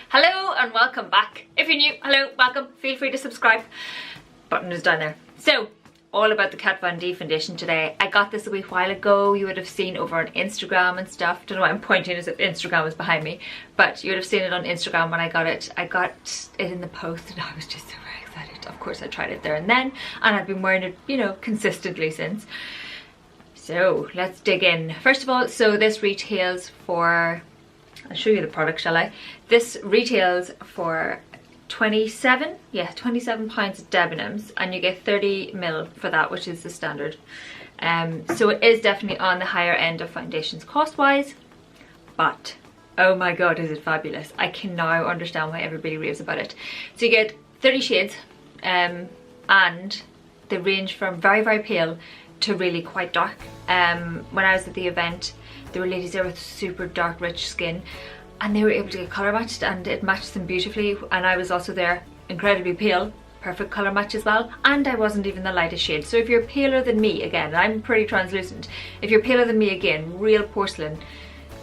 Hello and welcome back. If you're new, hello, welcome. Feel free to subscribe. Button is down there. So, all about the Kat Von D foundation today. I got this a wee while ago. You would have seen over on Instagram and stuff. Don't know why I'm pointing as if Instagram was behind me, but you would have seen it on Instagram when I got it. I got it in the post and I was just so very excited. Of course I tried it there and then, and I've been wearing it, you know, consistently since. So let's dig in. First of all, so this retails for, I'll show you the product, shall I? This retails for 27 pounds of Debenhams, and you get 30ml for that, which is the standard. So it is definitely on the higher end of foundations cost wise, but oh my god, is it fabulous. I can now understand why everybody raves about it. So you get 30 shades, and they range from very, very pale to really quite dark. When I was at the event, there were ladies there with super dark rich skin, and they were able to get colour matched, and it matched them beautifully. And I was also there, incredibly pale, perfect colour match as well, and I wasn't even the lightest shade. So if you're paler than me, again, I'm pretty translucent, if you're paler than me, again, real porcelain,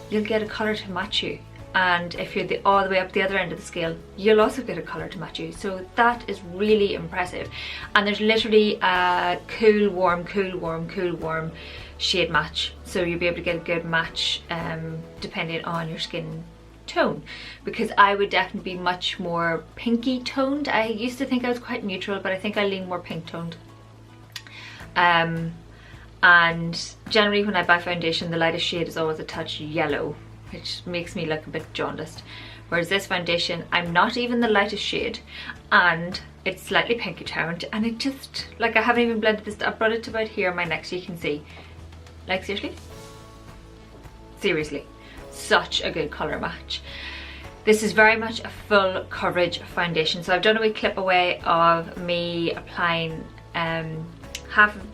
you'll get a colour to match you. And if you're all the way up the other end of the scale, you'll also get a colour to match you. So that is really impressive. And there's literally a cool, warm, cool, warm, cool, warm shade match. So you'll be able to get a good match depending on your skin tone, because I would definitely be much more pinky toned. I used to think I was quite neutral, but I think I lean more pink toned. And generally when I buy foundation, the lightest shade is always a touch yellow, which makes me look a bit jaundiced. Whereas this foundation, I'm not even the lightest shade, and it's slightly pinky toned, and it just, like, I haven't even blended this. I brought it to about here on my neck so you can see. Like, seriously, such a good colour match. This is very much a full coverage foundation. So I've done a wee clip away of me applying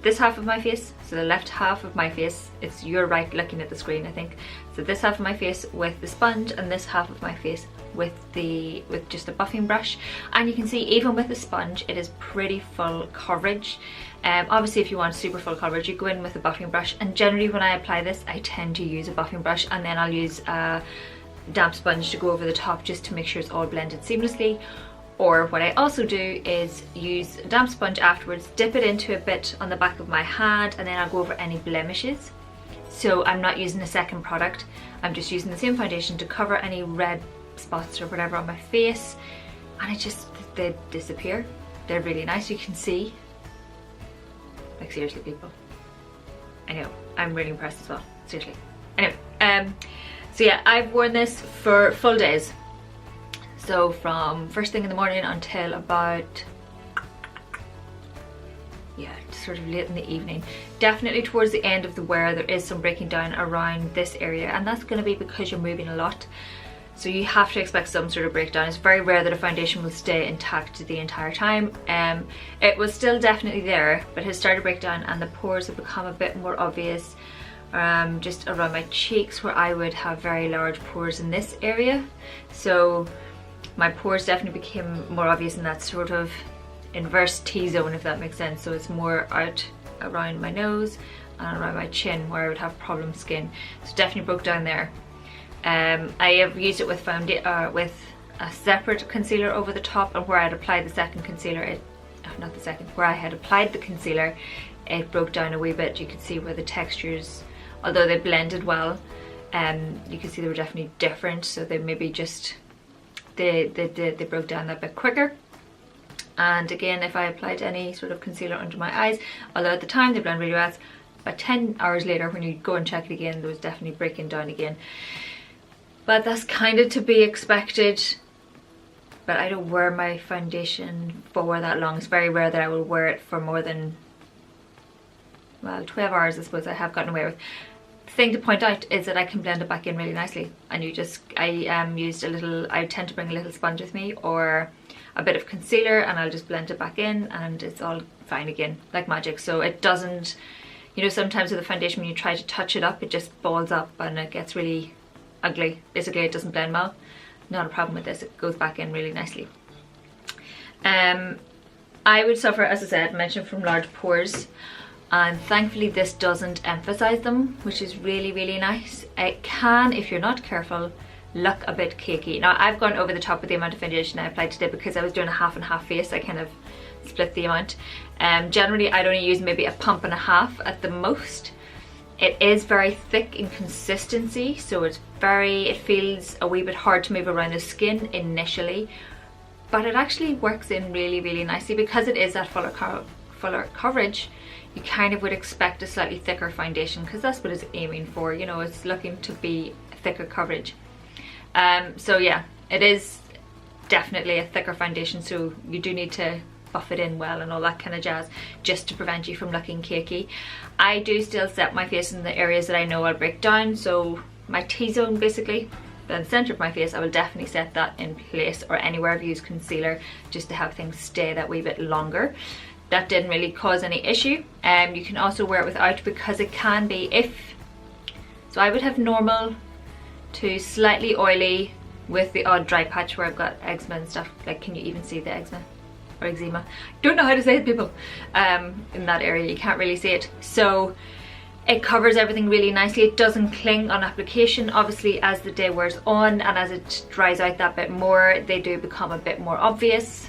this half of my face, so the left half of my face, it's your right looking at the screen I think, so this half of my face with the sponge, and this half of my face with just a buffing brush. And you can see even with the sponge it is pretty full coverage. Obviously if you want super full coverage, you go in with a buffing brush, and generally when I apply this I tend to use a buffing brush, and then I'll use a damp sponge to go over the top just to make sure it's all blended seamlessly. Or what I also do is use a damp sponge afterwards, dip it into a bit on the back of my hand, and then I'll go over any blemishes. So I'm not using a second product, I'm just using the same foundation to cover any red spots or whatever on my face, and they disappear. They're really nice, you can see. Like, seriously people, I know, I'm really impressed as well, seriously. Anyway, so yeah, I've worn this for full days. So from first thing in the morning until about, yeah, sort of late in the evening. Definitely towards the end of the wear there is some breaking down around this area, and that's going to be because you're moving a lot. So you have to expect some sort of breakdown. It's very rare that a foundation will stay intact the entire time. It was still definitely there, but it has started to break down, and the pores have become a bit more obvious just around my cheeks, where I would have very large pores in this area. So my pores definitely became more obvious in that sort of inverse T-zone, if that makes sense. So it's more out around my nose and around my chin where I would have problem skin. So definitely broke down there. I have used it with a separate concealer over the top, and where I had applied the second concealer, where I had applied the concealer, it broke down a wee bit. You could see where the textures, although they blended well, you could see they were definitely different. So they maybe just they broke down that bit quicker. And again, if I applied any sort of concealer under my eyes, although at the time they blend really well, about 10 hours later when you go and check it again, there was definitely breaking down again. But that's kind of to be expected. But I don't wear my foundation for that long. It's very rare that I will wear it for more than, well, 12 hours I suppose I have gotten away with. The thing to point out is that I can blend it back in really nicely, and I tend to bring a little sponge with me or a bit of concealer, and I'll just blend it back in and it's all fine again, like magic. So it doesn't, you know, sometimes with the foundation when you try to touch it up, it just balls up and it gets really ugly. Basically it doesn't blend well. Not a problem with this, it goes back in really nicely. I would suffer, as I said, mentioned, from large pores, and thankfully this doesn't emphasize them, which is really, really nice. It can, if you're not careful, look a bit cakey. Now I've gone over the top with the amount of foundation I applied today because I was doing a half and half face. I kind of split the amount. Generally I'd only use maybe a pump and a half at the most. It is very thick in consistency, so it feels a wee bit hard to move around the skin initially, but it actually works in really, really nicely because it is that fuller coverage. You kind of would expect a slightly thicker foundation because that's what it's aiming for, you know, it's looking to be thicker coverage. So yeah, it is definitely a thicker foundation, so you do need to buff it in well and all that kind of jazz just to prevent you from looking cakey. I do still set my face in the areas that I know I'll break down, so my T-zone basically, the center of my face, I will definitely set that in place, or anywhere I've used concealer, just to have things stay that wee bit longer. That didn't really cause any issue. You can also wear it without because it can be, so I would have normal to slightly oily with the odd dry patch where I've got eczema and stuff. Like, can you even see the eczema? Or eczema, don't know how to say it, people. In that area you can't really see it, so it covers everything really nicely. It doesn't cling on application. Obviously as the day wears on and as it dries out that bit more, they do become a bit more obvious,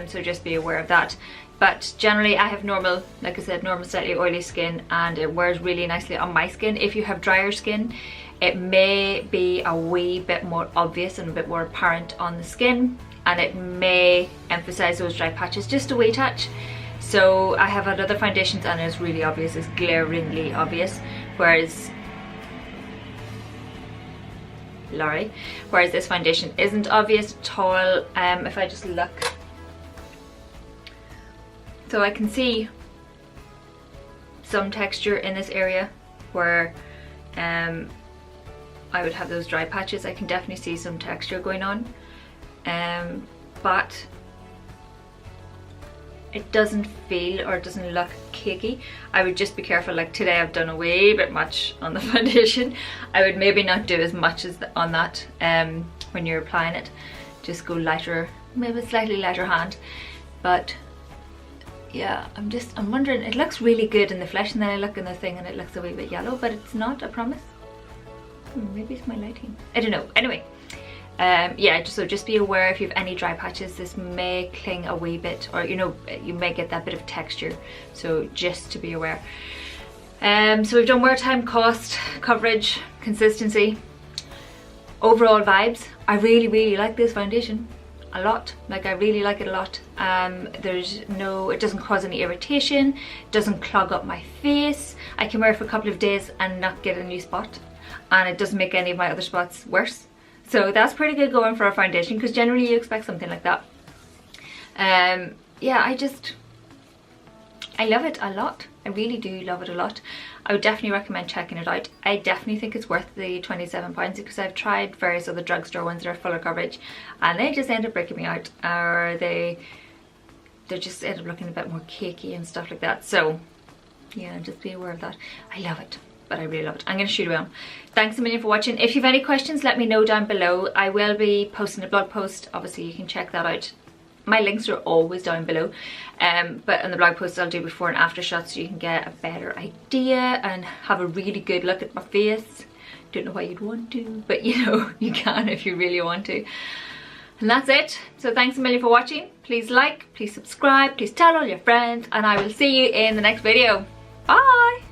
so just be aware of that. But generally I have normal, like I said, normal slightly oily skin, and it wears really nicely on my skin. If you have drier skin, it may be a wee bit more obvious and a bit more apparent on the skin, and it may emphasize those dry patches just a wee touch. So I have had other foundations and it's really obvious, it's glaringly obvious, whereas this foundation isn't obvious at all. If I just look, so I can see some texture in this area where I would have those dry patches. I can definitely see some texture going on. But it doesn't feel or it doesn't look cakey. I would just be careful. Like today I've done a wee bit much on the foundation. I would maybe not do as much as on that when you're applying it. Just go lighter, maybe a slightly lighter hand. But yeah, I'm wondering, it looks really good in the flesh, and then I look in the thing and it looks a wee bit yellow, but it's not, I promise. Maybe it's my lighting, I don't know. Anyway, yeah, so just be aware if you have any dry patches, this may cling a wee bit, or you know, you may get that bit of texture, so just to be aware. So we've done wear time, cost, coverage, consistency, overall vibes. I really like this foundation a lot. Like, I really like it a lot. It doesn't cause any irritation, it doesn't clog up my face. I can wear it for a couple of days and not get a new spot, and it doesn't make any of my other spots worse. So that's pretty good going for a foundation, because generally you expect something like that. Yeah, I love it a lot. I really do love it a lot. I would definitely recommend checking it out. I definitely think it's worth the £27 because I've tried various other drugstore ones that are fuller coverage and they just end up breaking me out, or they just end up looking a bit more cakey and stuff like that. So yeah, just be aware of that. I love it, but I really love it. I'm going to shoot away on. Thanks a million for watching. If you have any questions, let me know down below. I will be posting a blog post. Obviously you can check that out. My links are always down below, but in the blog post I'll do before and after shots so you can get a better idea and have a really good look at my face. Don't know why you'd want to, but you know, you can if you really want to. And that's it. So thanks a million for watching. Please like, please subscribe, please tell all your friends, and I will see you in the next video. Bye!